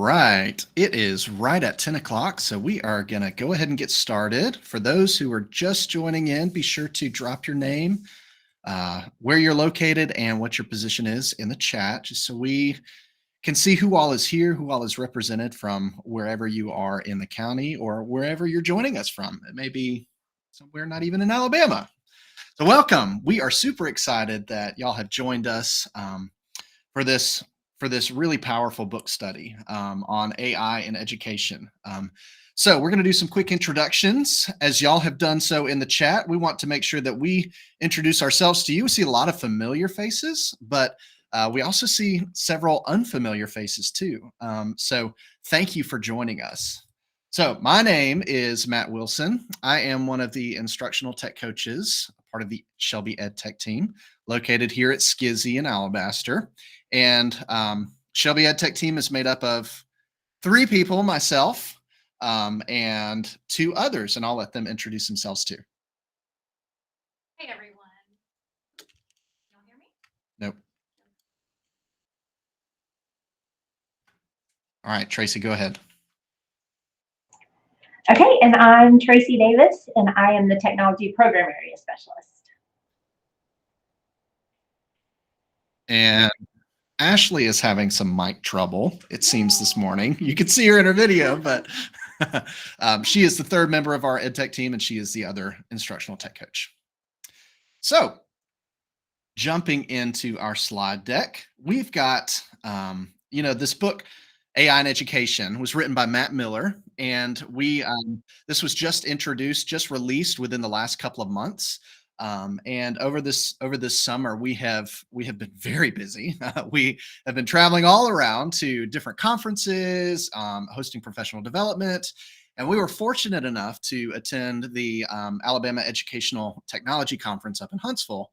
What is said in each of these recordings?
right. It is right at 10 o'clock, so we are going to go ahead and get started. For those who are just joining in, be sure to drop your name, where you're located, and what your position is in the chat, just so we can see who all is here, who all is represented from wherever you are in the county or wherever you're joining us from. It may be somewhere not even in Alabama. So, welcome. We are super excited that y'all have joined us for this really powerful book study on AI in education. So we're going to do some quick introductions. As y'all have done so in the chat, we want to make sure that we introduce ourselves to you. We see a lot of familiar faces, but we also see several unfamiliar faces too. So thank you for joining us. So my name is Matt Wilson. I am one of the instructional tech coaches, part of the Shelby Ed Tech team, located here at Skizzy in Alabaster. And Shelby Ed Tech team is made up of 3 people, myself, and 2 others, and I'll let them introduce themselves too. Hey, everyone. Can you all hear me? Nope. All right, Tracy, go ahead. Okay, and I'm Tracy Davis, and I am the Technology Program Area Specialist. And Ashley is having some mic trouble, it seems, this morning. You can see her in her video, but she is the 3rd member of our EdTech team, and she is the other instructional tech coach. So, jumping into our slide deck, we've got, this book, AI in Education, was written by Matt Miller, and this was just released within the last couple of months. And over this summer, we have been very busy. We have been traveling all around to different conferences, hosting professional development, and we were fortunate enough to attend the Alabama Educational Technology Conference up in Huntsville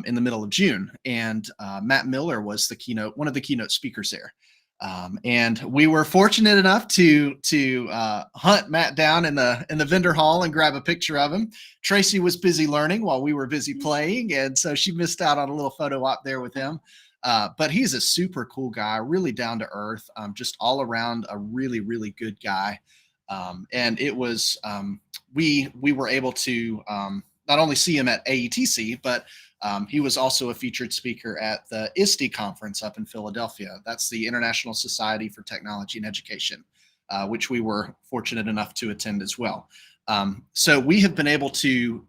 in the middle of June. And Matt Miller was one of the keynote speakers there. And we were fortunate enough to hunt Matt down in the vendor hall and grab a picture of him. Tracy was busy learning while we were busy playing, and so she missed out on a little photo op there with him. But he's a super cool guy, really down to earth, just all around a really, really good guy. And it was we were able to not only see him at AETC, but he was also a featured speaker at the ISTE conference up in Philadelphia. That's the International Society for Technology and Education, which we were fortunate enough to attend as well. So we have been able to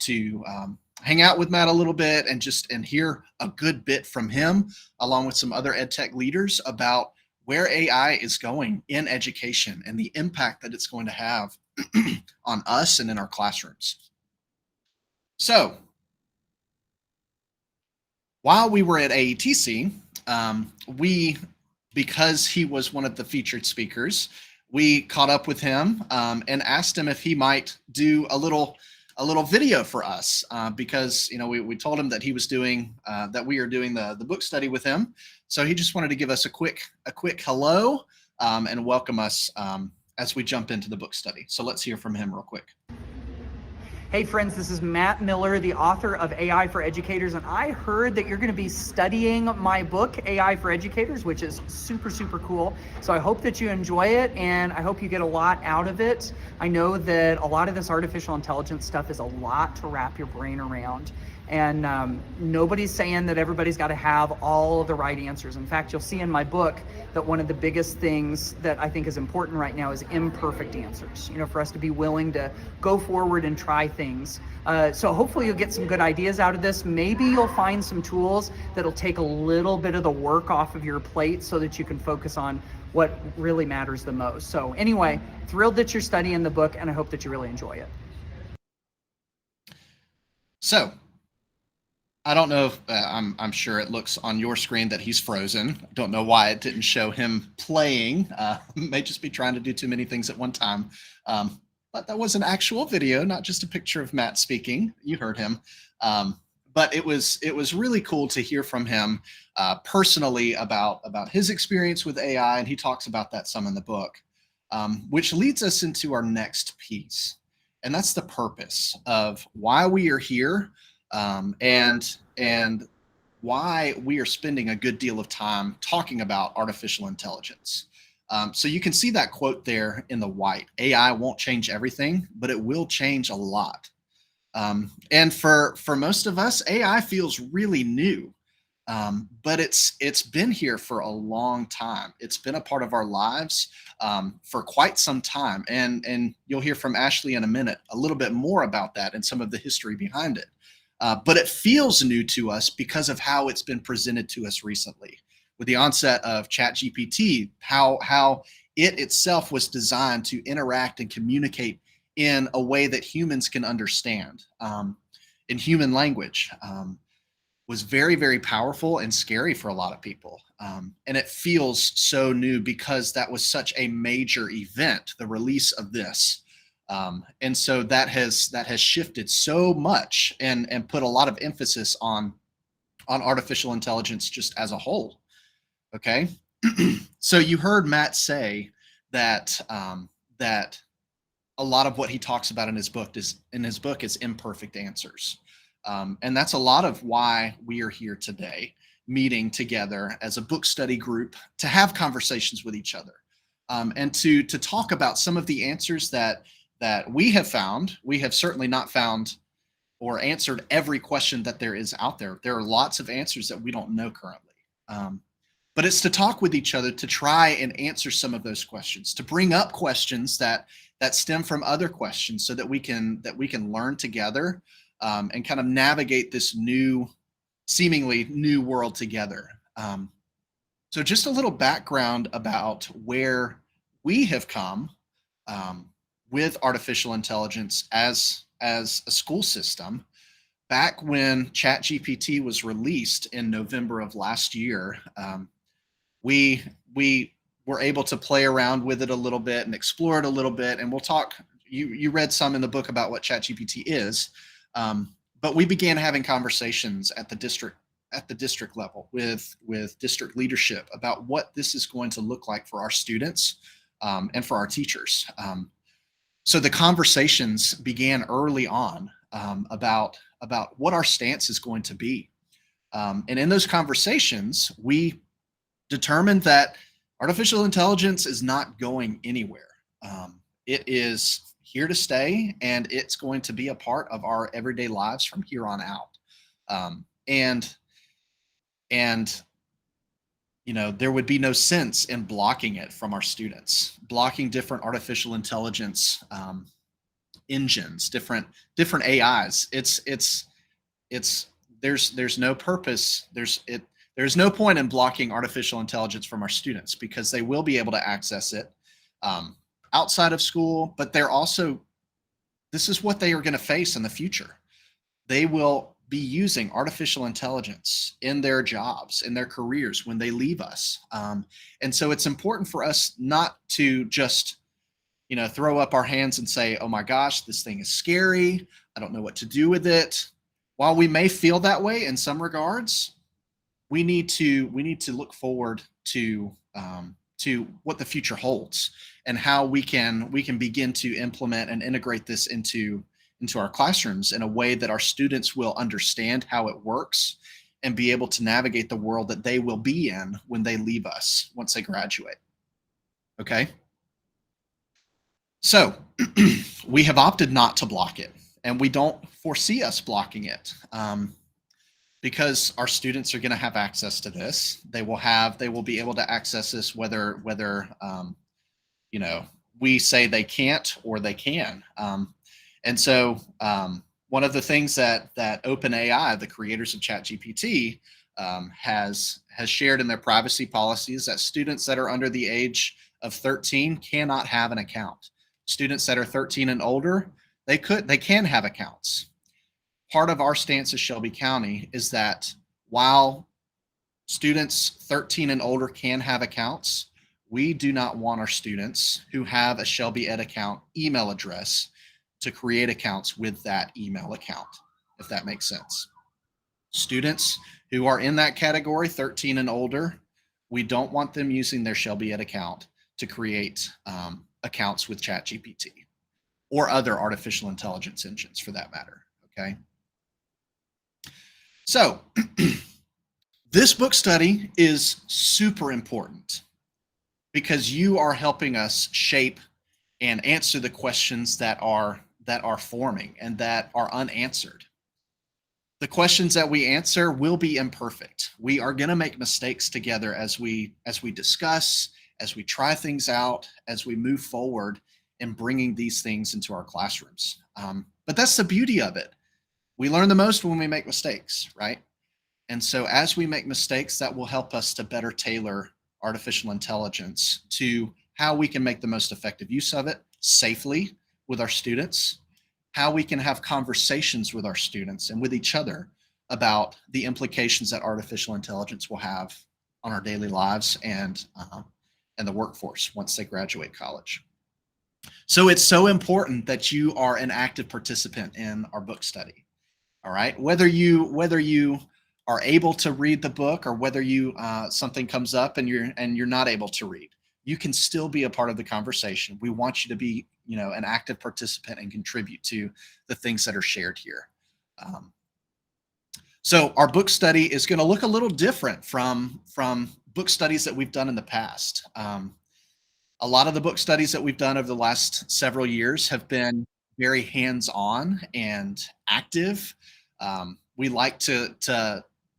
hang out with Matt a little bit and hear a good bit from him, along with some other ed tech leaders, about where AI is going in education and the impact that it's going to have on us and in our classrooms. So, while we were at AETC, because he was one of the featured speakers, we caught up with him and asked him if he might do a little video for us because we told him that he was doing that we are doing the book study with him. So he just wanted to give us a quick hello and welcome us as we jump into the book study. So let's hear from him real quick. Hey friends, this is Matt Miller, the author of AI for Educators, and I heard that you're going to be studying my book, AI for Educators, which is super, super cool. So I hope that you enjoy it, and I hope you get a lot out of it. I know that a lot of this artificial intelligence stuff is a lot to wrap your brain around. And nobody's saying that everybody's got to have all of the right answers. In fact, you'll see in my book that one of the biggest things that I think is important right now is imperfect answers, for us to be willing to go forward and try things. So hopefully you'll get some good ideas out of this. Maybe you'll find some tools that'll take a little bit of the work off of your plate so that you can focus on what really matters the most. So anyway, thrilled that you're studying the book, and I hope that you really enjoy it. So, I don't know if I'm sure it looks on your screen that he's frozen. I don't know why it didn't show him playing. May just be trying to do too many things at one time. But that was an actual video, not just a picture of Matt speaking. You heard him. But it was really cool to hear from him personally about his experience with AI, and he talks about that some in the book, which leads us into our next piece. And that's the purpose of why we are here. And why we are spending a good deal of time talking about artificial intelligence. So you can see that quote there in the white. AI won't change everything, but it will change a lot. And for most of us, AI feels really new, but it's been here for a long time. It's been a part of our lives for quite some time, and you'll hear from Ashley in a minute a little bit more about that and some of the history behind it. But it feels new to us because of how it's been presented to us recently. With the onset of ChatGPT, how it itself was designed to interact and communicate in a way that humans can understand, in human language, was very, very powerful and scary for a lot of people. And it feels so new because that was such a major event, the release of this. And so that has shifted so much and put a lot of emphasis on artificial intelligence just as a whole. Okay, so you heard Matt say that that a lot of what he talks about in his book is imperfect answers, and that's a lot of why we are here today, meeting together as a book study group to have conversations with each other, and to talk about some of the answers that we have found. We have certainly not found or answered every question that there is out there. There are lots of answers that we don't know currently. But it's to talk with each other to try and answer some of those questions, to bring up questions that stem from other questions, so that we can learn together, and kind of navigate this seemingly new world together. So just a little background about where we have come with artificial intelligence as a school system. Back when ChatGPT was released in November of last year, we were able to play around with it a little bit and explore it a little bit. And we'll talk, you read some in the book about what ChatGPT is, but we began having conversations at the district level with district leadership about what this is going to look like for our students, and for our teachers. So the conversations began early on, about what our stance is going to be. And in those conversations, we determined that artificial intelligence is not going anywhere. It is here to stay, and it's going to be a part of our everyday lives from here on out. And you know, there would be no sense in blocking it from our students, blocking different artificial intelligence engines, different AIs. There's no purpose. There's no point in blocking artificial intelligence from our students, because they will be able to access it outside of school, but this is what they are going to face in the future. They will be using artificial intelligence in their jobs, in their careers when they leave us. And so it's important for us not to just, throw up our hands and say, oh my gosh, this thing is scary. I don't know what to do with it. While we may feel that way in some regards, we need to look forward to what the future holds, and how we can begin to implement and integrate this into our classrooms in a way that our students will understand how it works and be able to navigate the world that they will be in when they leave us, once they graduate. Okay. So we have opted not to block it, and we don't foresee us blocking it, because our students are going to have access to this. They will be able to access this whether we say they can't or they can. And so one of the things that OpenAI, the creators of ChatGPT, has shared in their privacy policy is that students that are under the age of 13 cannot have an account. Students that are 13 and older, they can have accounts. Part of our stance as Shelby County is that while students 13 and older can have accounts, we do not want our students who have a Shelby Ed account email address to create accounts with that email account, if that makes sense. Students who are in that category, 13 and older, we don't want them using their Shelby Ed account to create accounts with ChatGPT or other artificial intelligence engines for that matter, okay? So this book study is super important. because you are helping us shape and answer the questions that are forming and that are unanswered. The questions that we answer will be imperfect. We are going to make mistakes together as we discuss, as we try things out, as we move forward in bringing these things into our classrooms. But that's the beauty of it. We learn the most when we make mistakes, right? And so as we make mistakes, that will help us to better tailor artificial intelligence to how we can make the most effective use of it safely with our students, how we can have conversations with our students and with each other about the implications that artificial intelligence will have on our daily lives and the workforce once they graduate college. So it's so important that you are an active participant in our book study. All right, whether you are able to read the book or whether you something comes up and you're not able to read, you can still be a part of the conversation. We want you to be, an active participant and contribute to the things that are shared here. So our book study is going to look a little different from book studies that we've done in the past. A lot of the book studies that we've done over the last several years have been very hands-on and active. We like to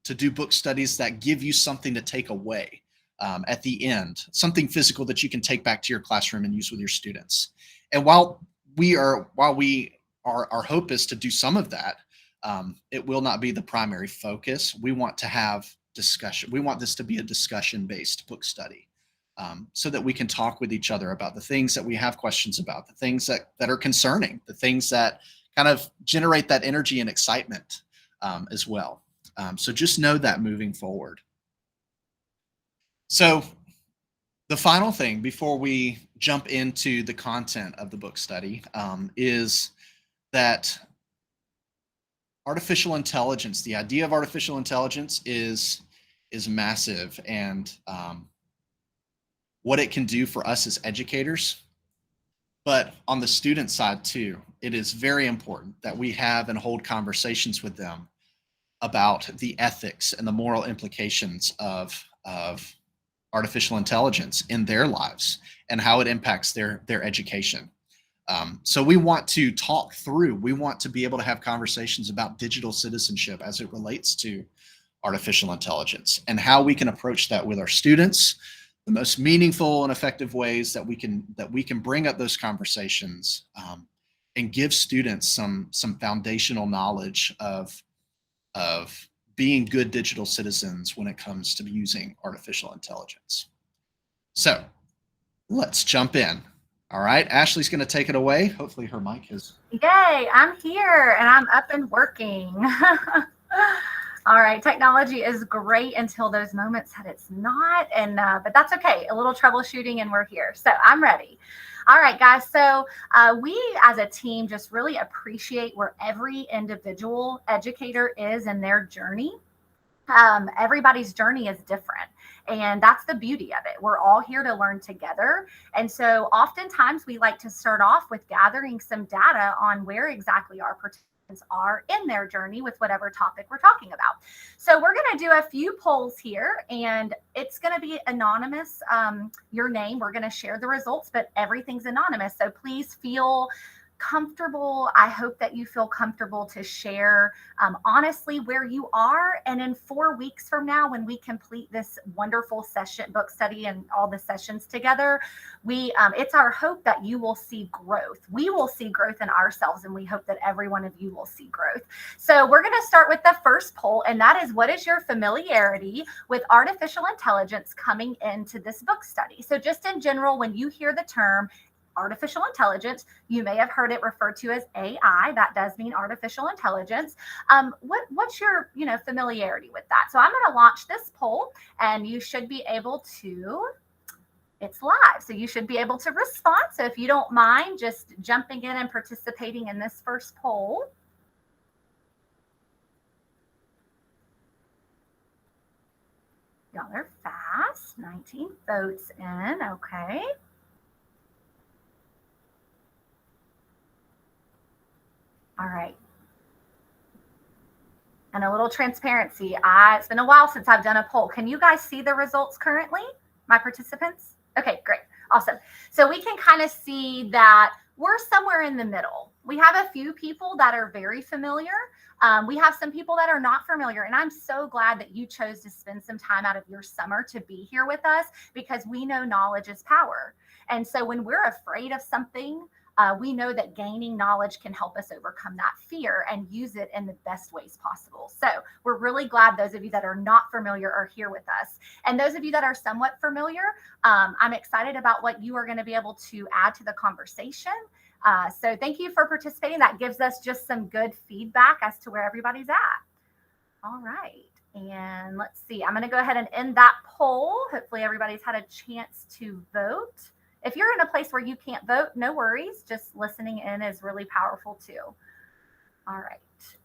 do book studies that give you something to take away at the end, something physical that you can take back to your classroom and use with your students. And while our hope is to do some of that, it will not be the primary focus. We want to have discussion. We want this to be a discussion-based book study, so that we can talk with each other about the things that we have questions about, the things that are concerning, the things that kind of generate that energy and excitement as well. So just know that moving forward. So the final thing before we jump into the content of the book study is that artificial intelligence, the idea of artificial intelligence is massive, and what it can do for us as educators. But on the student side too, it is very important that we have and hold conversations with them about the ethics and the moral implications of artificial intelligence in their lives and how it impacts their education. So we want to talk through, we want to be able to have conversations about digital citizenship as it relates to artificial intelligence and how we can approach that with our students, the most meaningful and effective ways that we can bring up those conversations and give students some foundational knowledge of being good digital citizens when it comes to using artificial intelligence. So let's jump in. All right, Ashley's going to take it away. Hopefully her mic is. Yay, I'm here and I'm up and working. All right, technology is great until those moments that it's not, and but that's okay. A little troubleshooting and we're here. So I'm ready. All right, guys. So we as a team just really appreciate where every individual educator is in their journey. Everybody's journey is different. And that's the beauty of it. We're all here to learn together. And so oftentimes we like to start off with gathering some data on where exactly our participants are in their journey with whatever topic we're talking about. So we're going to do a few polls here, and it's going to be anonymous. Your name, we're going to share the results, but everything's anonymous. So please feel comfortable. I hope that you feel comfortable to share honestly where you are. And in 4 weeks from now, when we complete this wonderful session, book study, and all the sessions together, it's our hope that you will see growth. We will see growth in ourselves, and we hope that every one of you will see growth. So we're going to start with the first poll, and that is, what is your familiarity with artificial intelligence coming into this book study? So just in general, when you hear the term artificial intelligence, you may have heard it referred to as AI. That does mean artificial intelligence. What's your familiarity with that? So I'm going to launch this poll, and you should be able to. It's live, so you should be able to respond. So if you don't mind just jumping in and participating in this first poll. Y'all are fast. 19 votes in. Okay. All right. And a little transparency. It's been a while since I've done a poll. Can you guys see the results currently, my participants? Okay, great. Awesome. So we can kind of see that we're somewhere in the middle. We have a few people that are very familiar. We have some people that are not familiar. And I'm so glad that you chose to spend some time out of your summer to be here with us, because we know knowledge is power. And so when we're afraid of something, we know that gaining knowledge can help us overcome that fear and use it in the best ways possible. So we're really glad those of you that are not familiar are here with us. And those of you that are somewhat familiar, I'm excited about what you are going to be able to add to the conversation. So thank you for participating. That gives us just some good feedback as to where everybody's at. All right. And let's see, I'm going to go ahead and end that poll. Hopefully everybody's had a chance to vote. If you're in a place where you can't vote, no worries. Just listening in is really powerful too. All right.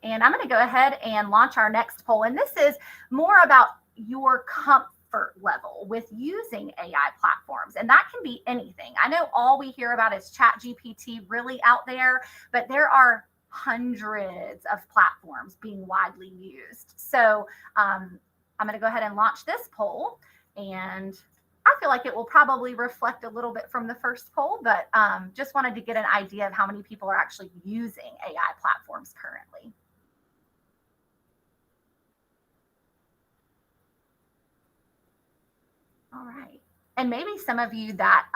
And I'm going to go ahead and launch our next poll. And this is more about your comfort level with using AI platforms. And that can be anything. I know all we hear about is ChatGPT really out there, but there are hundreds of platforms being widely used. So I'm going to go ahead and launch this poll, and I feel like it will probably reflect a little bit from the first poll, but just wanted to get an idea of how many people are actually using AI platforms currently. All right. And maybe some of you that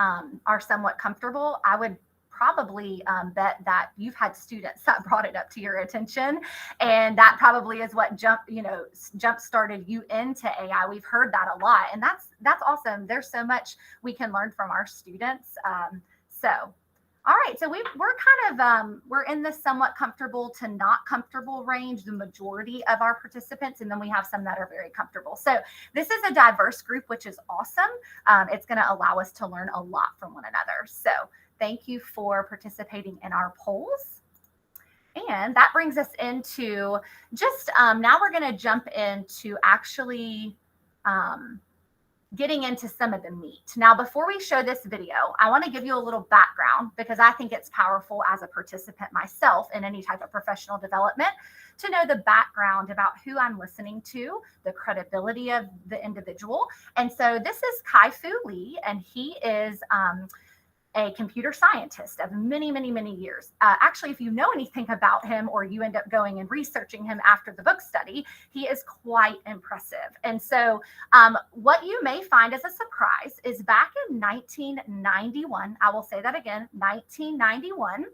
are somewhat comfortable, I would probably bet that you've had students that brought it up to your attention, and that probably is what jump started you into AI. We've heard that a lot, and that's awesome. There's so much we can learn from our students. All right, so we're in the somewhat comfortable to not comfortable range, the majority of our participants, and then we have some that are very comfortable. So this is a diverse group, which is awesome. It's going to allow us to learn a lot from one another. So thank you for participating in our polls. And that brings us into just now we're going to jump into actually getting into some of the meat. Now, before we show this video, I want to give you a little background, because I think it's powerful as a participant myself in any type of professional development to know the background about who I'm listening to, the credibility of the individual. And so this is Kai-Fu Lee, and he is a computer scientist of many, many, many years. Actually, if you know anything about him, or you end up going and researching him after the book study, he is quite impressive. And so what you may find as a surprise is back in 1991, I will say that again, 1991,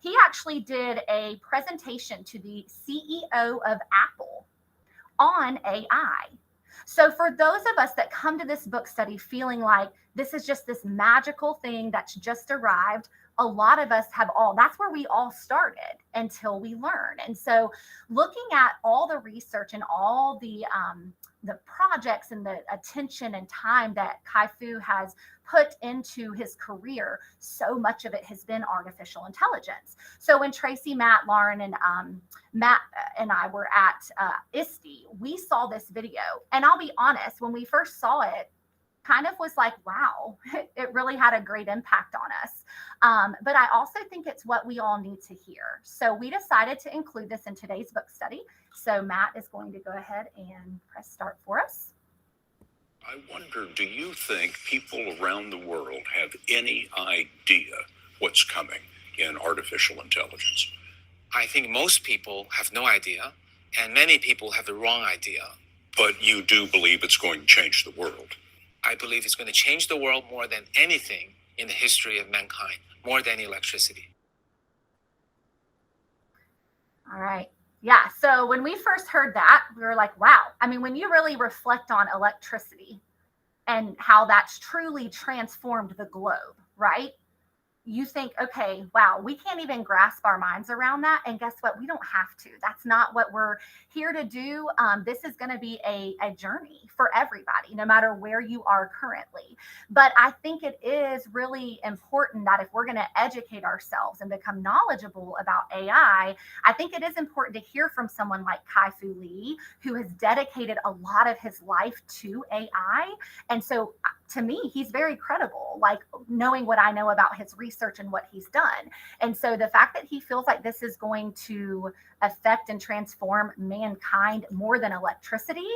he actually did a presentation to the CEO of Apple on AI. So for those of us that come to this book study feeling like this is just this magical thing that's just arrived, a lot of us that's where we all started until we learn. And so looking at all the research and all the projects and the attention and time that Kai-Fu has put into his career, so much of it has been artificial intelligence. So when Tracy, Matt, Lauren, and Matt and I were at ISTE, we saw this video. And I'll be honest, when we first saw it, kind of was like, wow, it really had a great impact on us. But I also think it's what we all need to hear. So we decided to include this in today's book study. So Matt is going to go ahead and press start for us. I wonder, do you think people around the world have any idea what's coming in artificial intelligence? I think most people have no idea, and many people have the wrong idea. But you do believe it's going to change the world? I believe it's going to change the world more than anything in the history of mankind, more than electricity. All right. Yeah. So when we first heard that, we were like, wow. I mean, when you really reflect on electricity and how that's truly transformed the globe, right? You think, okay, wow, we can't even grasp our minds around that. And guess what? We don't have to. That's not what we're here to do. This is going to be a journey for everybody, no matter where you are currently. But I think it is really important that if we're going to educate ourselves and become knowledgeable about AI, I think it is important to hear from someone like Kai-Fu Lee, who has dedicated a lot of his life to AI. And so to me, he's very credible, like knowing what I know about his research and what he's done. And so the fact that he feels like this is going to affect and transform mankind more than electricity,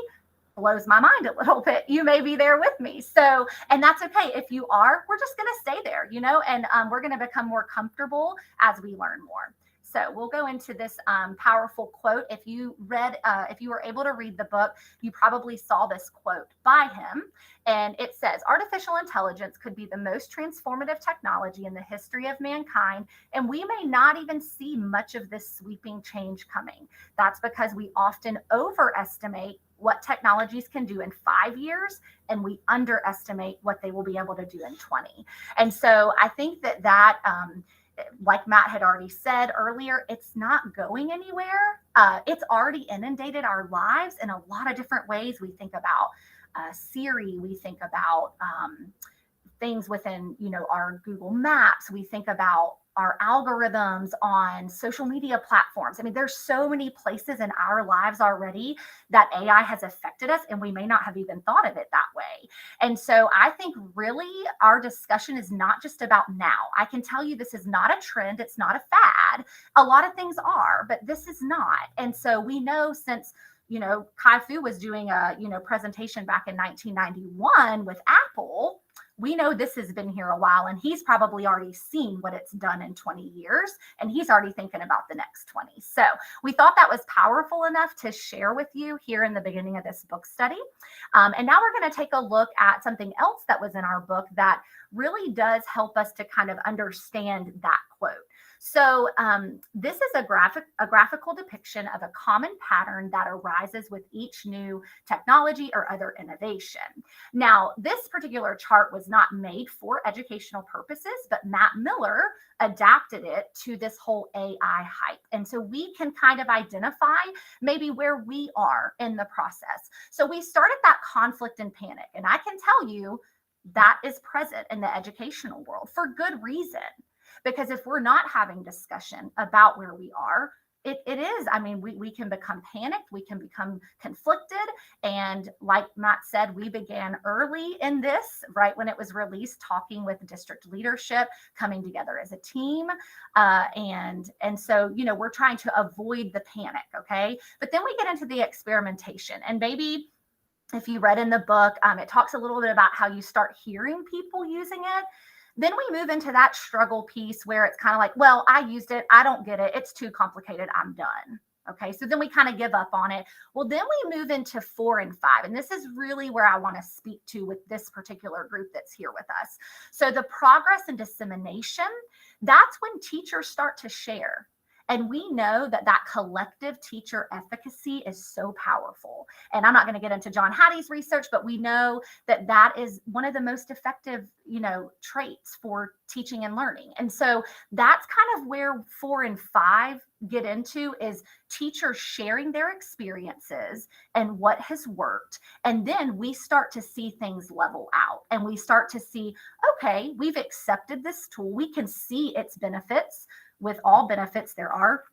blows my mind a little bit, you may be there with me. So, and that's okay. If you are, we're just going to stay there, and we're going to become more comfortable as we learn more. So we'll go into this powerful quote. If you were able to read the book, you probably saw this quote by him. And it says, artificial intelligence could be the most transformative technology in the history of mankind, and we may not even see much of this sweeping change coming. That's because we often overestimate what technologies can do in 5 years, and we underestimate what they will be able to do in 20. And so I think that like Matt had already said earlier, it's not going anywhere. It's already inundated our lives in a lot of different ways. We think about Siri, we think about things within, our Google Maps, we think about our algorithms on social media platforms. I mean, there's so many places in our lives already that AI has affected us, and we may not have even thought of it that way. And so I think really our discussion is not just about now. I can tell you this is not a trend. It's not a fad. A lot of things are, but this is not. And so we know since Kai-Fu was doing a, presentation back in 1991 with Apple, we know this has been here a while, and he's probably already seen what it's done in 20 years, and he's already thinking about the next 20. So we thought that was powerful enough to share with you here in the beginning of this book study. And now we're going to take a look at something else that was in our book that really does help us to kind of understand that quote. So this is a graphical depiction of a common pattern that arises with each new technology or other innovation. Now, this particular chart was not made for educational purposes, but Matt Miller adapted it to this whole AI hype. And so we can kind of identify maybe where we are in the process. So we started that conflict and panic, and I can tell you that is present in the educational world for good reason. Because if we're not having discussion about where we are, it is, we can become panicked, we can become conflicted. And like Matt said, we began early in this, right when it was released, talking with district leadership, coming together as a team. And so, we're trying to avoid the panic, okay? But then we get into the experimentation. And maybe if you read in the book, it talks a little bit about how you start hearing people using it. Then we move into that struggle piece where it's kind of like, well, I used it, I don't get it, it's too complicated, I'm done. Okay, so then we kind of give up on it. Well, then we move into 4 and 5. And this is really where I want to speak to with this particular group that's here with us. So the progress and dissemination, that's when teachers start to share. And we know that collective teacher efficacy is so powerful. And I'm not going to get into John Hattie's research, but we know that is one of the most effective, traits for teaching and learning. And so that's kind of where 4 and 5 get into, is teachers sharing their experiences and what has worked. And then we start to see things level out, and we start to see, okay, we've accepted this tool. We can see its benefits. With all benefits, there are,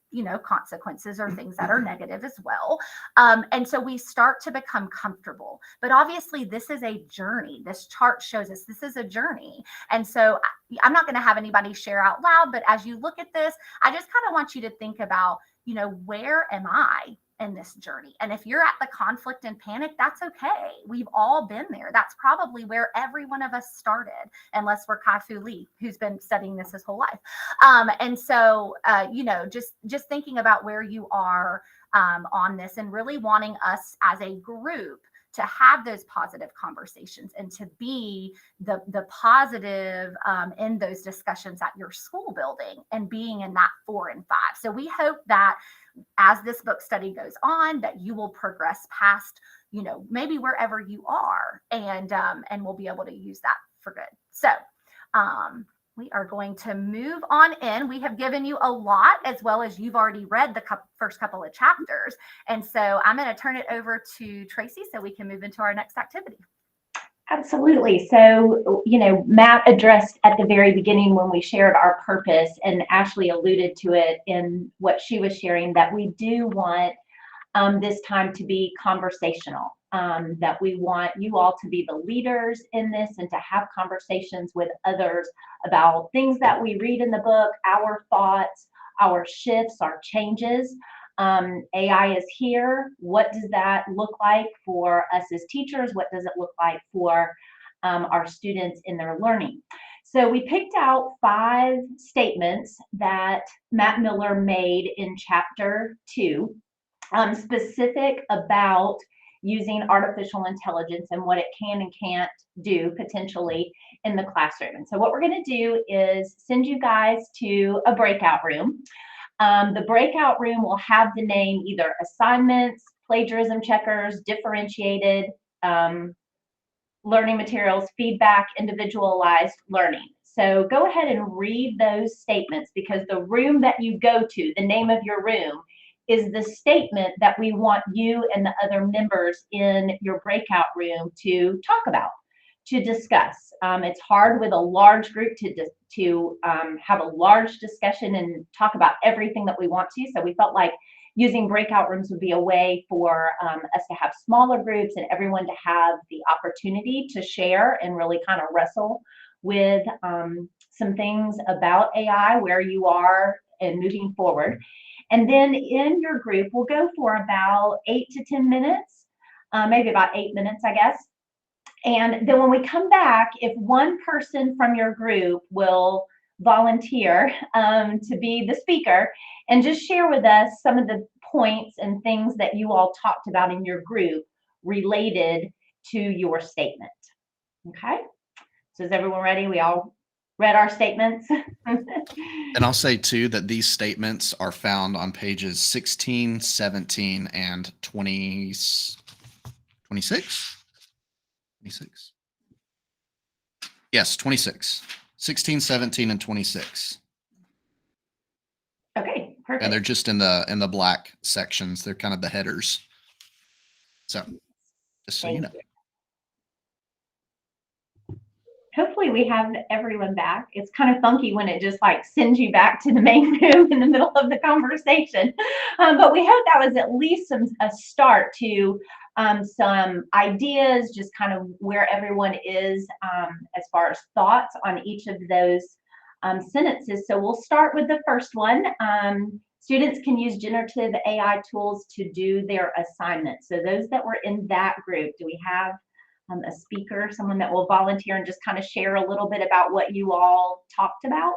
consequences or things that are negative as well. And so we start to become comfortable. But obviously, this is a journey. This chart shows us this is a journey. And so I'm not going to have anybody share out loud, but as you look at this, I just kind of want you to think about, where am I in this journey? And if you're at the conflict and panic, that's okay. We've all been there. That's probably where every one of us started, unless we're Kai-Fu Lee, who's been studying this his whole life. And so, just thinking about where you are on this, and really wanting us as a group to have those positive conversations and to be the positive in those discussions at your school building, and being in that 4 and 5. So we hope that as this book study goes on, that you will progress past, maybe wherever you are, and we'll be able to use that for good. So we are going to move on in. We have given you a lot, as well as you've already read the first couple of chapters. And so I'm going to turn it over to Tracy so we can move into our next activity. Absolutely. So, Matt addressed at the very beginning when we shared our purpose, and Ashley alluded to it in what she was sharing, that we do want this time to be conversational, that we want you all to be the leaders in this, and to have conversations with others about things that we read in the book, our thoughts, our shifts, our changes. AI is here. What does that look like for us as teachers? What does it look like for our students in their learning? So we picked out 5 statements that Matt Miller made in chapter 2, specific about using artificial intelligence and what it can and can't do potentially in the classroom. And so what we're going to do is send you guys to a breakout room. The breakout room will have the name either assignments, plagiarism checkers, differentiated learning materials, feedback, individualized learning. So go ahead and read those statements, because the room that you go to, the name of your room, is the statement that we want you and the other members in your breakout room to talk about, to discuss. It's hard with a large group to have a large discussion and talk about everything that we want to. So we felt like using breakout rooms would be a way for us to have smaller groups and everyone to have the opportunity to share and really kind of wrestle with some things about AI, where you are and moving forward. And then in your group, we'll go for about 8 to 10 minutes, maybe about 8 minutes, I guess. And then when we come back, if one person from your group will volunteer to be the speaker and just share with us some of the points and things that you all talked about in your group related to your statement. Okay, so is everyone ready? We all read our statements. And I'll say too that these statements are found on pages 16, 17, and 26. 26. Yes, 26. 16, 17, and 26. Okay, perfect. And they're just in the black sections. They're kind of the headers. So just so you know. Hopefully we have everyone back. It's kind of funky when it just like sends you back to the main room in the middle of the conversation. But we hope that was at least a start to some ideas, just kind of where everyone is as far as thoughts on each of those sentences. So we'll start with the first one. Students can use generative AI tools to do their assignments. So those that were in that group, do we have a speaker, someone that will volunteer and just kind of share a little bit about what you all talked about?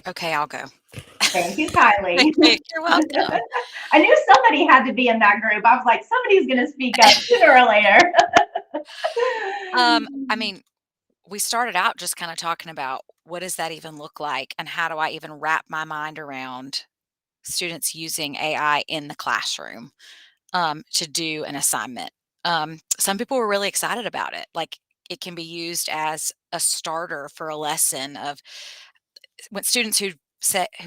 Okay, I'll go. Thank you, Kylie. You're welcome. I knew somebody had to be in that group. I was like, somebody's going to speak up sooner or later. I mean, we started out just kind of talking about what does that even look like, and how do I even wrap my mind around students using AI in the classroom to do an assignment. Some people were really excited about it. Like, it can be used as a starter for a lesson of when students who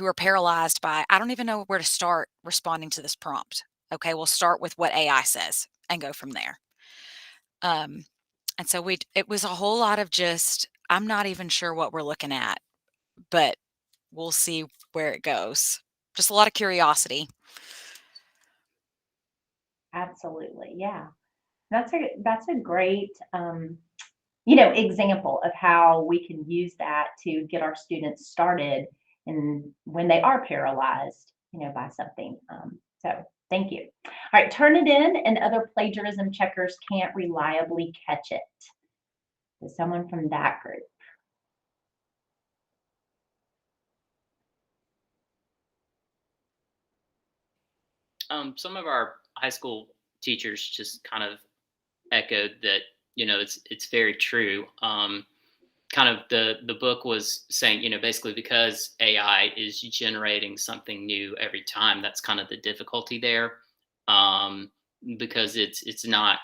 are paralyzed by, I don't even know where to start responding to this prompt. Okay, we'll start with what AI says and go from there. And so it was a whole lot of just, I'm not even sure what we're looking at, but we'll see where it goes. Just a lot of curiosity. Absolutely, yeah. That's a great example of how we can use that to get our students started and when they are paralyzed, by something. So thank you. All right, turn it in and other plagiarism checkers can't reliably catch it. So someone from that group. Some of our high school teachers just kind of echoed that, it's very true. Kind of the book was saying, basically because AI is generating something new every time, that's kind of the difficulty there. Because it's not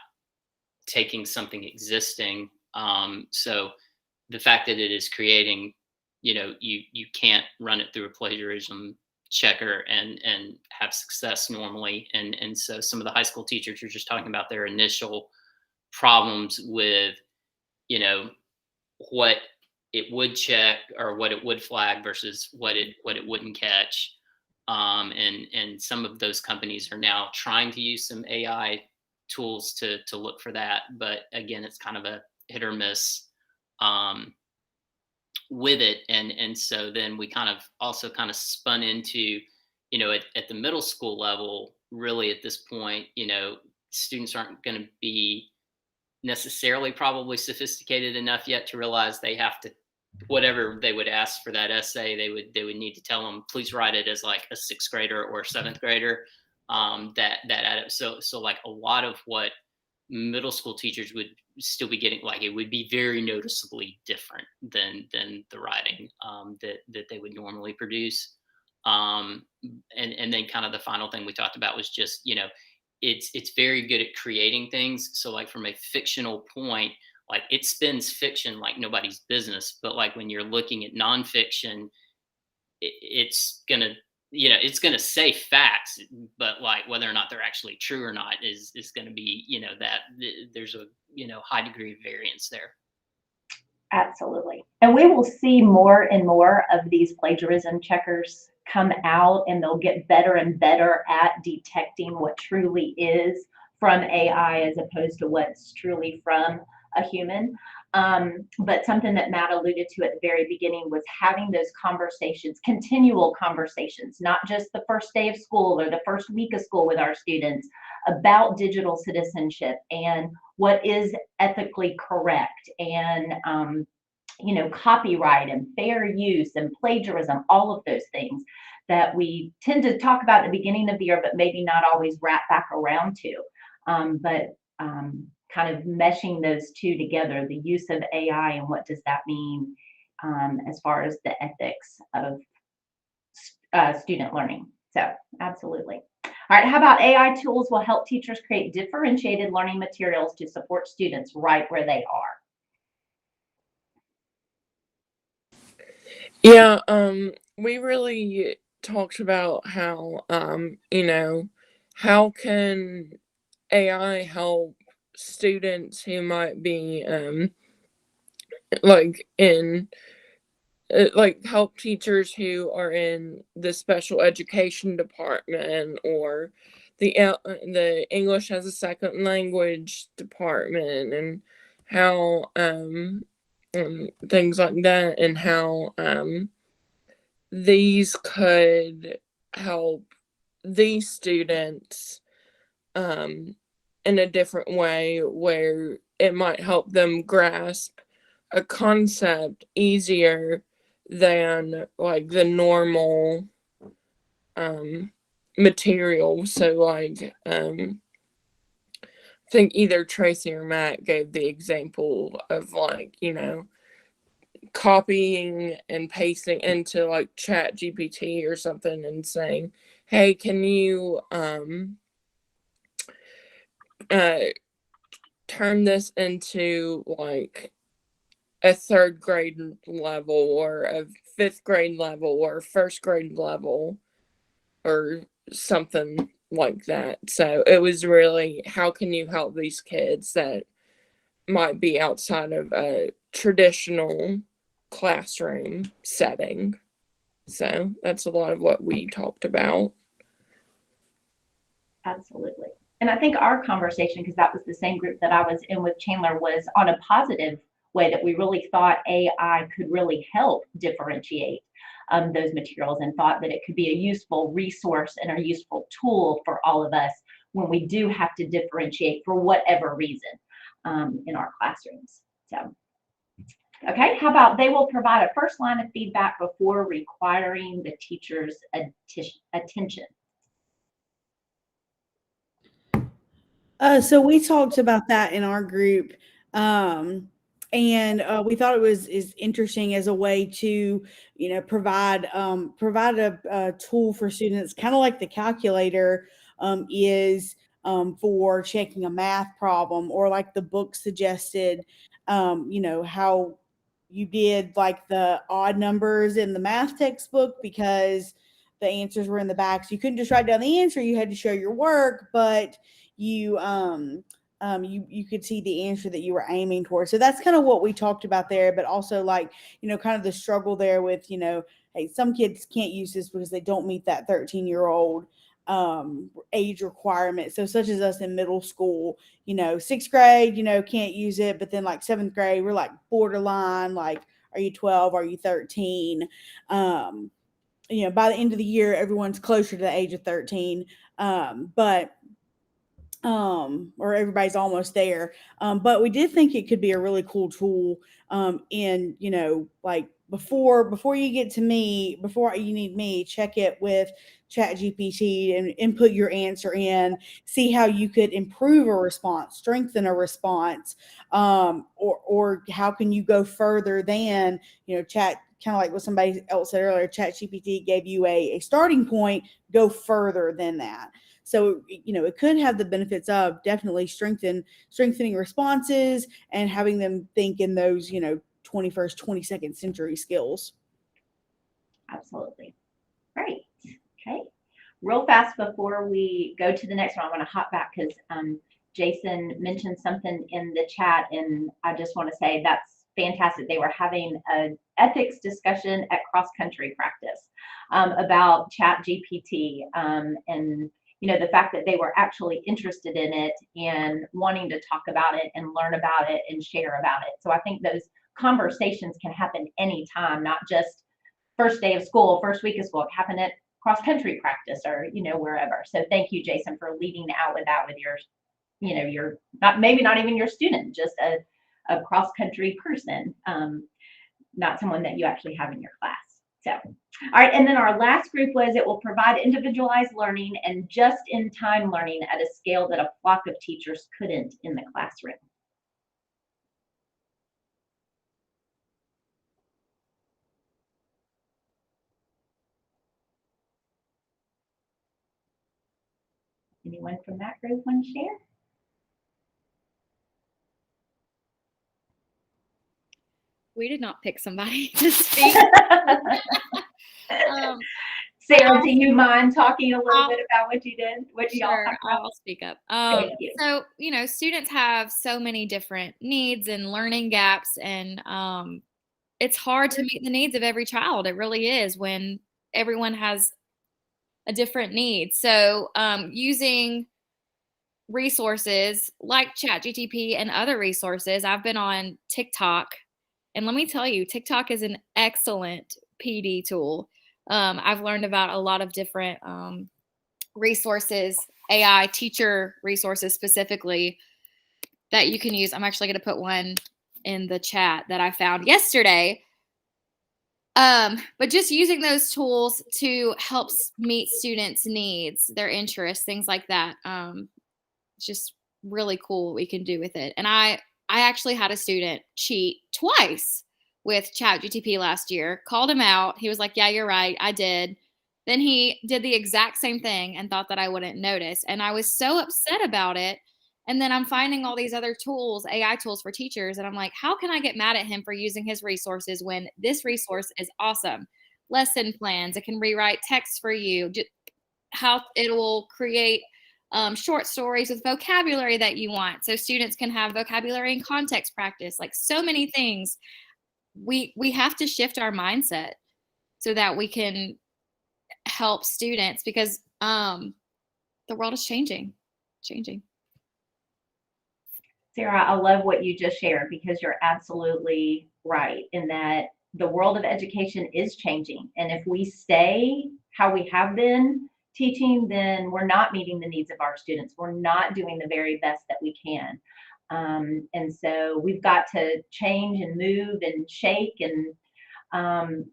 taking something existing. So the fact that it is creating, you can't run it through a plagiarism checker and have success normally. And so some of the high school teachers are just talking about their initial problems with, what it would check or what it would flag versus what it wouldn't catch. And some of those companies are now trying to use some AI tools to look for that. But again, it's kind of a hit or miss with it. And so then we kind of spun into, at the middle school level, really at this point, students aren't going to be necessarily probably sophisticated enough yet to realize they have to, whatever they would ask for that essay, they would need to tell them, please write it as like a 6th grader or a 7th grader. That added, so like a lot of what middle school teachers would still be getting, like, it would be very noticeably different than the writing that they would normally produce. And then kind of the final thing we talked about was just, it's very good at creating things. So like from a fictional point, like it spins fiction like nobody's business. But like when you're looking at nonfiction, it's gonna say facts, but like whether or not they're actually true or not is going to be, that there's a, high degree of variance there. Absolutely. And we will see more and more of these plagiarism checkers come out, and they'll get better and better at detecting what truly is from AI as opposed to what's truly from a human. But something that Matt alluded to at the very beginning was having those conversations, continual conversations, not just the first day of school or the first week of school with our students, about digital citizenship and what is ethically correct, and copyright and fair use and plagiarism, all of those things that we tend to talk about at the beginning of the year, but maybe not always wrap back around to. Kind of meshing those two together, the use of AI and what does that mean as far as the ethics of student learning. So absolutely. All right, how about AI tools will help teachers create differentiated learning materials to support students right where they are? Yeah, we really talked about how, how can AI help students who might be, help teachers who are in the special education department or the English as a second language department, and how, things like that, and how these could help these students in a different way, where it might help them grasp a concept easier than like the normal material. So like I think either Tracy or Matt gave the example of like, copying and pasting into like ChatGPT or something and saying, hey, can you turn this into like a 3rd grade level or a 5th grade level or 1st grade level or something like that. So it was really, how can you help these kids that might be outside of a traditional classroom setting? So that's a lot of what we talked about. Absolutely. And I think our conversation, because that was the same group that I was in with Chandler, was on a positive way, that we really thought AI could really help differentiate those materials, and thought that it could be a useful resource and a useful tool for all of us when we do have to differentiate for whatever reason in our classrooms. So, okay, how about they will provide a first line of feedback before requiring the teacher's attention? So we talked about that in our group, and we thought it was interesting as a way to, provide a tool for students, kind of like the calculator is for checking a math problem, or like the book suggested, how you did like the odd numbers in the math textbook because the answers were in the back. So you couldn't just write down the answer, you had to show your work, but you could see the answer that you were aiming towards. So that's kind of what we talked about there, but also like, kind of the struggle there with, hey, some kids can't use this because they don't meet that 13-year-old age requirement. So such as us in middle school, sixth grade, can't use it, but then like seventh grade, we're like borderline, like, are you 12? Are you 13? By the end of the year, everyone's closer to the age of 13. Or everybody's almost there. But we did think it could be a really cool tool in, like before you get to me, before you need me, check it with ChatGPT and input your answer in, see how you could improve a response, strengthen a response, or how can you go further than, chat, kind of like what somebody else said earlier, ChatGPT gave you a starting point, go further than that. So, it could have the benefits of definitely strengthening responses and having them think in those, 21st, 22nd century skills. Absolutely. Great. Okay. Real fast before we go to the next one, I want to hop back because Jason mentioned something in the chat, and I just want to say that's fantastic. They were having an ethics discussion at cross-country practice about ChatGPT and the fact that they were actually interested in it and wanting to talk about it and learn about it and share about it. So I think those conversations can happen anytime, not just first day of school, first week of school. It can happen at cross-country practice or, wherever. So thank you, Jason, for leading out with that with your, your maybe not even your student, just a cross-country person, not someone that you actually have in your class. So, all right, and then our last group was it will provide individualized learning and just-in-time learning at a scale that a flock of teachers couldn't in the classroom. Anyone from that group want to share? We did not pick somebody to speak. Sarah, do you mind talking a little bit about what you did? What do y'all talk about? I'll speak up. Thank you. So, students have so many different needs and learning gaps, and it's hard to meet the needs of every child. It really is when everyone has a different need. So, using resources like ChatGPT and other resources, I've been on TikTok. And let me tell you, TikTok is an excellent PD tool. I've learned about a lot of different resources, AI teacher resources specifically, that you can use. I'm actually going to put one in the chat that I found yesterday. But just using those tools to help meet students' needs, their interests, things like that. It's just really cool what we can do with it. And I actually had a student cheat twice with ChatGPT last year, called him out. He was like, yeah, you're right, I did. Then he did the exact same thing and thought that I wouldn't notice. And I was so upset about it. And then I'm finding all these other tools, AI tools for teachers. And I'm like, how can I get mad at him for using his resources when this resource is awesome? Lesson plans, it can rewrite text for you, how it will create short stories with vocabulary that you want, so students can have vocabulary and context practice, like so many things. We have to shift our mindset so that we can help students, because the world is changing. Sarah, I love what you just shared, because you're absolutely right in that the world of education is changing. And if we stay how we have been teaching, then we're not meeting the needs of our students. We're not doing the very best that we can. And so we've got to change and move and shake and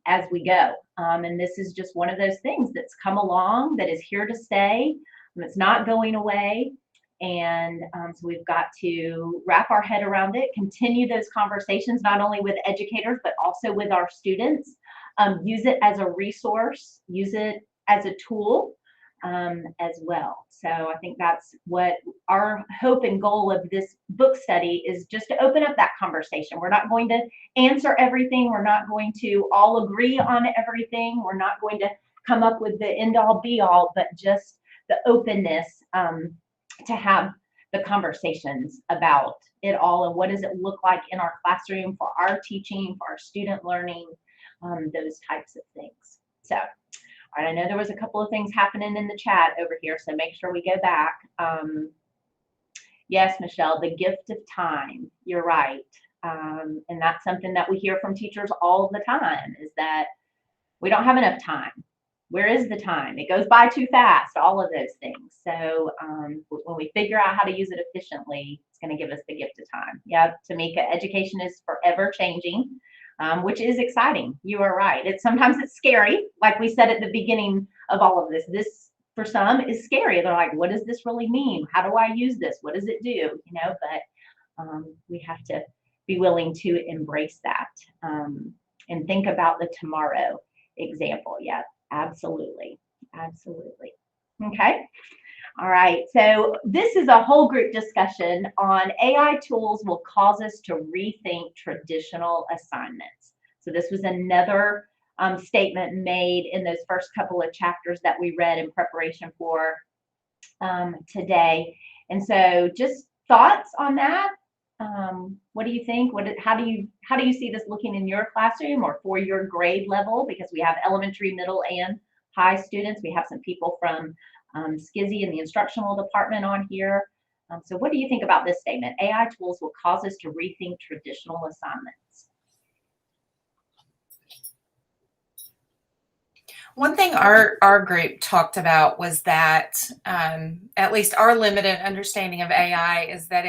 as we go. And this is just one of those things that's come along, that is here to stay. It's not going away. And so we've got to wrap our head around it, continue those conversations, not only with educators, but also with our students. Use it as a resource, use it as a tool as well. So I think that's what our hope and goal of this book study is, just to open up that conversation. We're not going to answer everything. We're not going to all agree on everything. We're not going to come up with the end all be all, but just the openness to have the conversations about it all, and what does it look like in our classroom for our teaching, for our student learning, those types of things. So, All right, I know there was a couple of things happening in the chat over here, so make sure we go back. Yes, Michelle, the gift of time. You're right. And that's something that we hear from teachers all the time, is that we don't have enough time. Where is the time? It goes by too fast, all of those things. So when we figure out how to use it efficiently, it's going to give us the gift of time. Yeah, Tamika, education is forever changing, which is exciting. You are right. Sometimes it's scary. Like we said at the beginning of all of this, this for some is scary. They're like, what does this really mean? How do I use this? What does it do? You know, but we have to be willing to embrace that and think about the tomorrow example. Yeah, absolutely. Absolutely. Okay. All right. So this is a whole group discussion on AI tools will cause us to rethink traditional assignments. So this was another statement made in those first couple of chapters that we read in preparation for today. And so just thoughts on that. What do you think? How do you see this looking in your classroom or for your grade level? Because we have elementary, middle, and high students. We have some people from SCISI in the instructional department on here. So what do you think about this statement? AI tools will cause us to rethink traditional assignments. One thing our group talked about was that at least our limited understanding of AI is that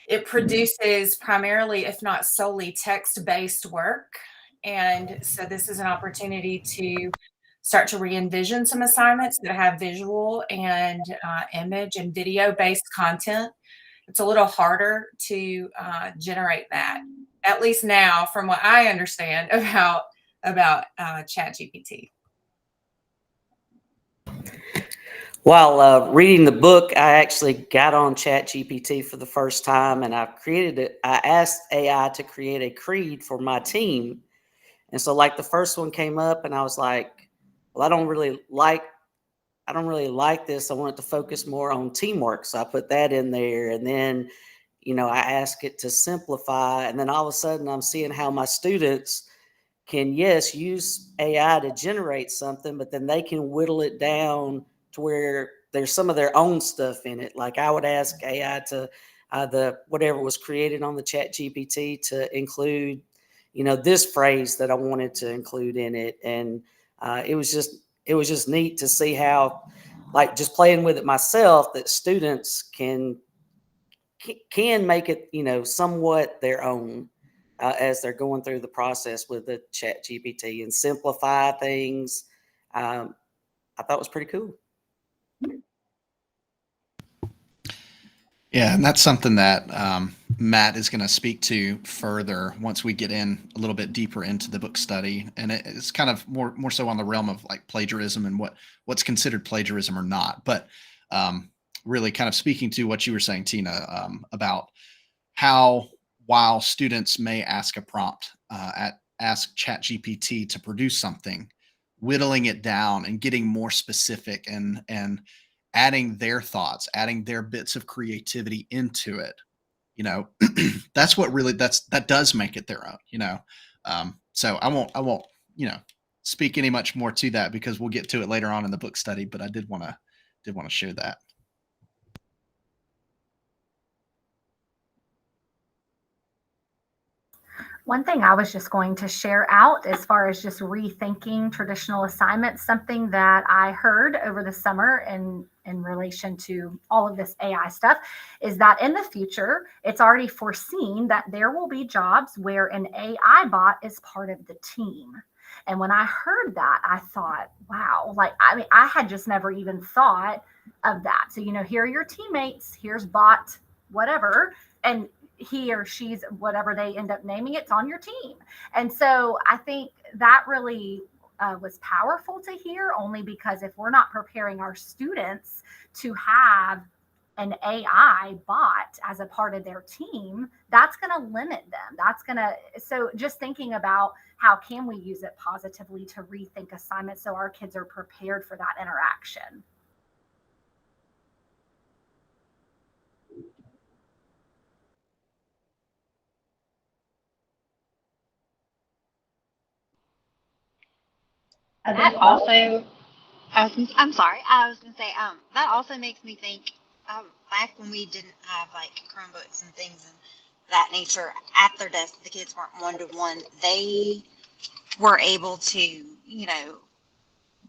it produces primarily, if not solely, text-based work. And so this is an opportunity to start to re-envision some assignments that have visual and image and video-based content. It's a little harder to generate that, at least now, from what I understand about ChatGPT. While reading the book, I actually got on ChatGPT for the first time, and I asked AI to create a creed for my team. And so like the first one came up and I was like, well, I don't really like this. I want it to focus more on teamwork. So I put that in there, and then, I ask it to simplify, and then all of a sudden I'm seeing how my students can, yes, use AI to generate something, but then they can whittle it down to where there's some of their own stuff in it. Like I would ask AI to whatever was created on the ChatGPT to include, this phrase that I wanted to include in it. And it was just neat to see how, like, just playing with it myself, that students can make it, somewhat their own as they're going through the process with the ChatGPT and simplify things. I thought it was pretty cool. Yeah, and that's something that Matt is going to speak to further once we get in a little bit deeper into the book study. And it's kind of more so on the realm of like plagiarism and what's considered plagiarism or not. But really kind of speaking to what you were saying, Tina, about how while students may ask a prompt, ask ChatGPT to produce something, whittling it down and getting more specific and adding their thoughts, adding their bits of creativity into it, that's what really that does make it their own, so I won't speak any much more to that because we'll get to it later on in the book study, but I did want to share that. One thing I was just going to share out as far as just rethinking traditional assignments, something that I heard over the summer in relation to all of this AI stuff, is that in the future, it's already foreseen that there will be jobs where an AI bot is part of the team. And when I heard that, I thought, wow, I had just never even thought of that. So, here are your teammates, here's bot, whatever, and he or she's whatever they end up naming, it's on your team. And so I think that really was powerful to hear, only because if we're not preparing our students to have an AI bot as a part of their team, that's going to limit them. So just thinking about how can we use it positively to rethink assignments so our kids are prepared for that interaction. Other That thoughts? also, I'm sorry, I was gonna say, that also makes me think, back when we didn't have like Chromebooks and things and that nature at their desk, the kids weren't one to one. They were able to,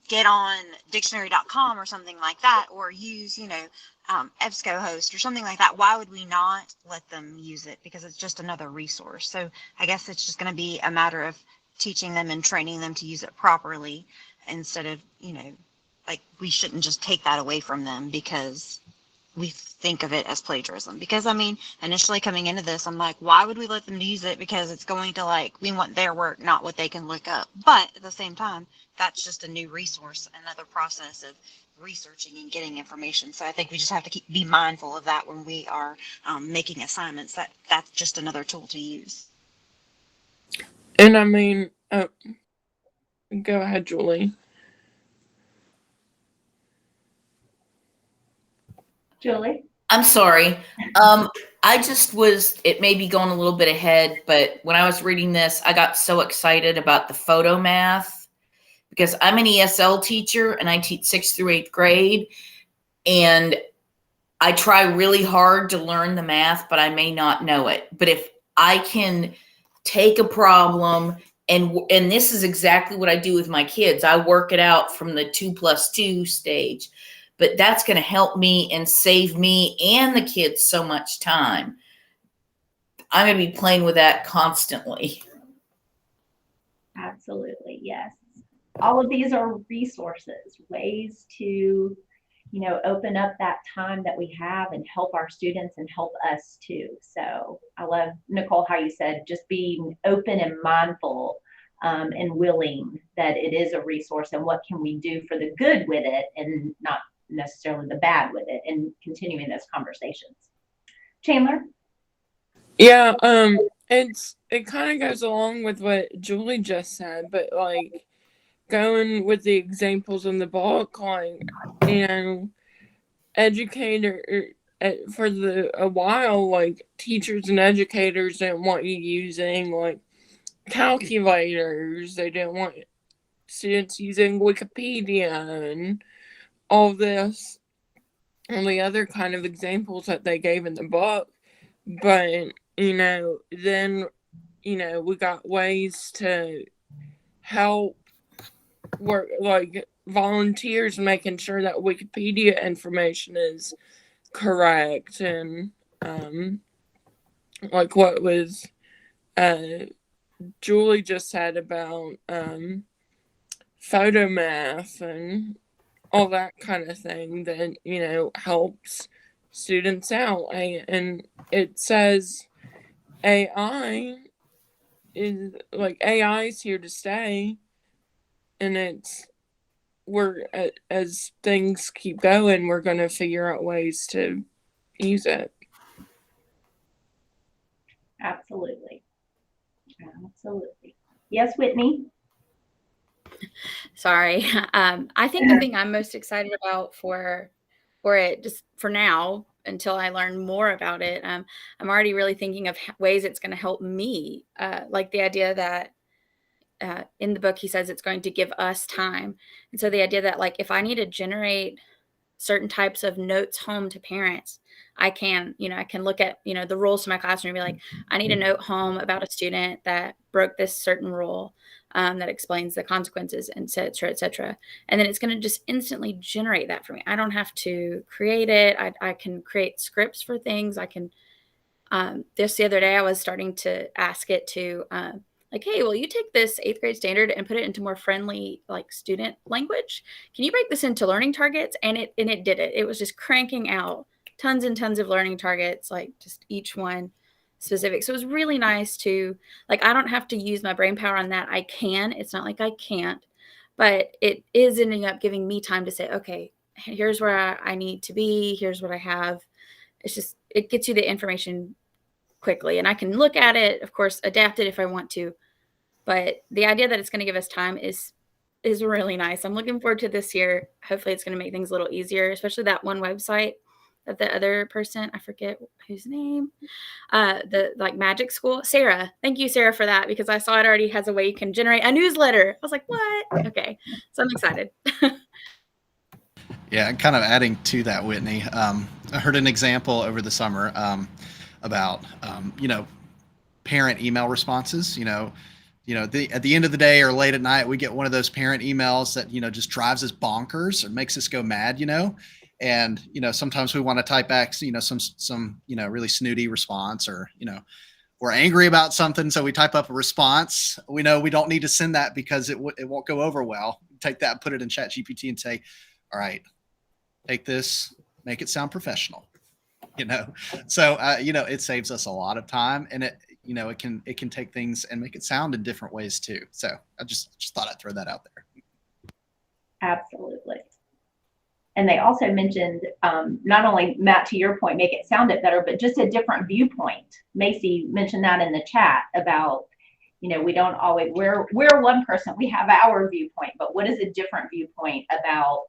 get on dictionary.com or something like that, or use, EBSCOhost or something like that. Why would we not let them use it? Because it's just another resource. So I guess it's just going to be a matter of teaching them and training them to use it properly instead of, like we shouldn't just take that away from them because we think of it as plagiarism. Because initially coming into this, I'm like, why would we let them use it? Because it's going to we want their work, not what they can look up. But at the same time, that's just a new resource, another process of researching and getting information. So I think we just have to be mindful of that when we are making assignments. That's just another tool to use. And go ahead, Julie. Julie? I'm sorry. It may be going a little bit ahead, but when I was reading this, I got so excited about the photo math because I'm an ESL teacher and I teach 6th through 8th grade. And I try really hard to learn the math, but I may not know it. But if I can take a problem and this is exactly what I do with my kids. I work it out from the 2+2 stage. But that's going to help me and save me and the kids so much time. I'm going to be playing with that constantly. Absolutely, yes. All of these are resources, ways to, open up that time that we have and help our students and help us too. So I love, Nicole, how you said just being open and mindful and willing that it is a resource and what can we do for the good with it and not necessarily the bad with it, and continuing those conversations. Chandler? Yeah, it kind of goes along with what Julie just said, but going with the examples in the book, educator for a while, teachers and educators didn't want you using calculators. They didn't want students using Wikipedia and all this and the other kind of examples that they gave in the book. But, then, we got ways to help work, volunteers making sure that Wikipedia information is correct. And, what was Julie just said about photo math and all that kind of thing that, helps students out. And it says AI is here to stay. And as things keep going, we're going to figure out ways to use it. Absolutely. Yes, Whitney? Sorry. I think the thing I'm most excited about for it, just for now, until I learn more about it, I'm already really thinking of ways it's going to help me. Like the idea that in the book, he says it's going to give us time. And so the idea that if I need to generate certain types of notes home to parents, I can look at, the rules to my classroom and be like, I need a note home about a student that broke this certain rule. That explains the consequences, and et cetera, et cetera. And then it's going to just instantly generate that for me. I don't have to create it. I can create scripts for things. I can, just the other day, I was starting to ask it to, hey, will you take this 8th grade standard and put it into more friendly, student language? Can you break this into learning targets? And it did it. It was just cranking out tons and tons of learning targets, just each one specific. So it was really nice to, I don't have to use my brain power on that. I can. It's not like I can't, but it is ending up giving me time to say, okay, here's where I need to be. Here's what I have. It's just, it gets you the information quickly, and I can look at it, of course, adapt it if I want to. But the idea that it's going to give us time is really nice. I'm looking forward to this year. Hopefully it's going to make things a little easier, especially that one website that the other person, I forget whose name, the like magic school, Sarah. Thank you, Sarah, for that, because I saw it already has a way you can generate a newsletter. I was like, what? Okay. So I'm excited. Yeah, and kind of adding to that, Whitney, I heard an example over the summer about, parent email responses. At the end of the day or late at night, we get one of those parent emails that, just drives us bonkers or makes us go mad, and, sometimes we want to type back, some really snooty response, or, we're angry about something. So we type up a response. We know we don't need to send that because it won't go over well. Take that, put it in ChatGPT and say, all right, take this, make it sound professional, So, it saves us a lot of time, and it can take things and make it sound in different ways too. So I just thought I'd throw that out there. Absolutely. And they also mentioned, not only, Matt, to your point, make it sound better, but just a different viewpoint. Macy mentioned that in the chat about, we don't always, we're one person, we have our viewpoint, but what is a different viewpoint about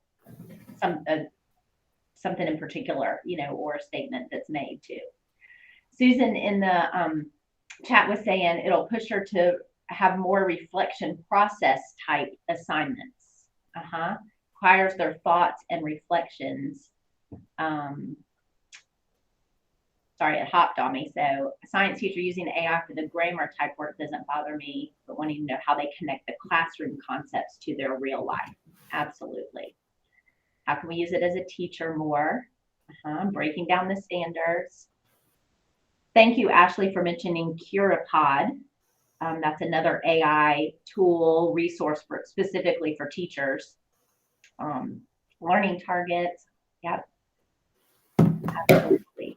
something in particular, or a statement that's made too. Susan in the chat was saying it'll push her to have more reflection process type assignments. Requires their thoughts and reflections. Sorry, it hopped on me. So a science teacher using AI for the grammar type work doesn't bother me, but wanting to know how they connect the classroom concepts to their real life. Absolutely. How can we use it as a teacher more? Breaking down the standards. Thank you, Ashley, for mentioning Curipod. That's another AI tool resource specifically for teachers. Learning targets. Yep. Absolutely.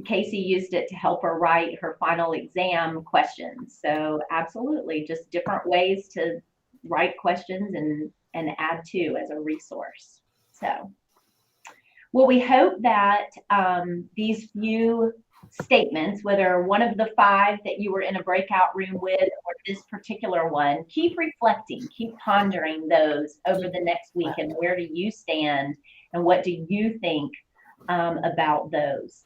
Casey used it to help her write her final exam questions. So absolutely, just different ways to write questions and add to as a resource. So, well, we hope that these few statements, whether one of the 5 that you were in a breakout room with or this particular one, keep reflecting, keep pondering those over the next week, and where do you stand and what do you think about those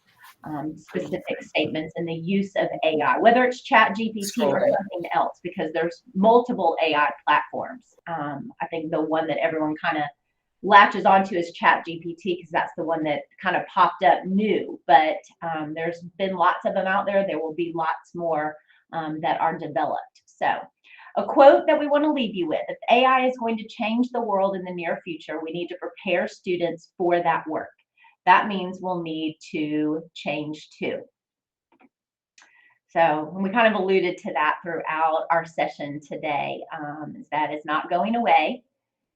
specific statements and the use of AI, whether it's ChatGPT or something else, because there's multiple AI platforms. I think the one that everyone kind of latches onto is ChatGPT because that's the one that kind of popped up new, but there's been lots of them out there. There will be lots more that are developed. So a quote that we want to leave you with: if AI is going to change the world in the near future, we need to prepare students for that work. That means we'll need to change too. So we kind of alluded to that throughout our session today, is that it's not going away.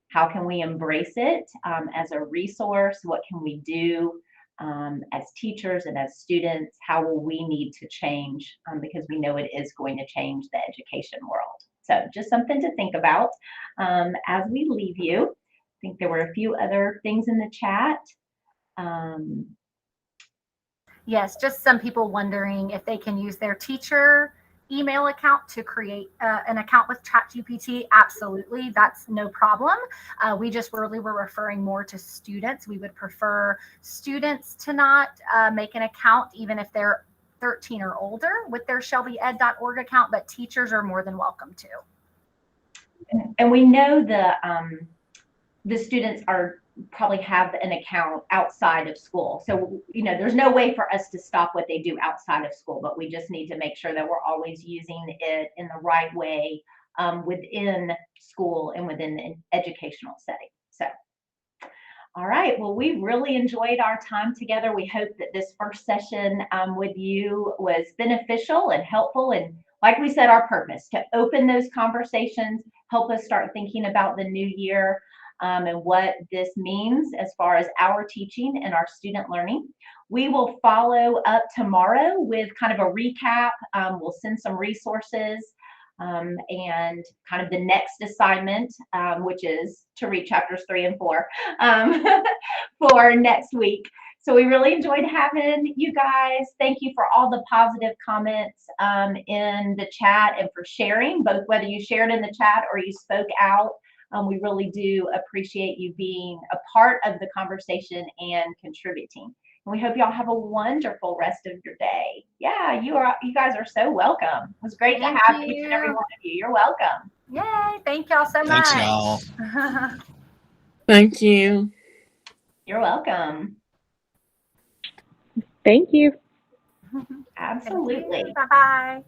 How can we embrace it as a resource? What can we do as teachers and as students? How will we need to change? Because we know it is going to change the education world. So just something to think about as we leave you. I think there were a few other things in the chat. Yes, just some people wondering if they can use their teacher email account to create an account with ChatGPT. Absolutely, that's no problem. We just really were referring more to students. We would prefer students to not make an account, even if they're 13 or older, with their shelbyed.org account, but teachers are more than welcome to. And we know the students probably have an account outside of school. So, there's no way for us to stop what they do outside of school, but we just need to make sure that we're always using it in the right way within school and within the educational setting. So, all right. Well, we really enjoyed our time together. We hope that this first session with you was beneficial and helpful. And like we said, our purpose to open those conversations, help us start thinking about the new year. And what this means as far as our teaching and our student learning. We will follow up tomorrow with kind of a recap. We'll send some resources and kind of the next assignment, which is to read chapters 3 and 4 for next week. So we really enjoyed having you guys. Thank you for all the positive comments in the chat and for sharing, both whether you shared in the chat or you spoke out. We really do appreciate you being a part of the conversation and contributing. And we hope y'all have a wonderful rest of your day. Yeah, you guys are so welcome. It was great to have each and every one of you. You're welcome. Yay. Thank y'all so Thanks, much. y'all. Thank you. You're welcome. Thank you. Absolutely. Bye-bye.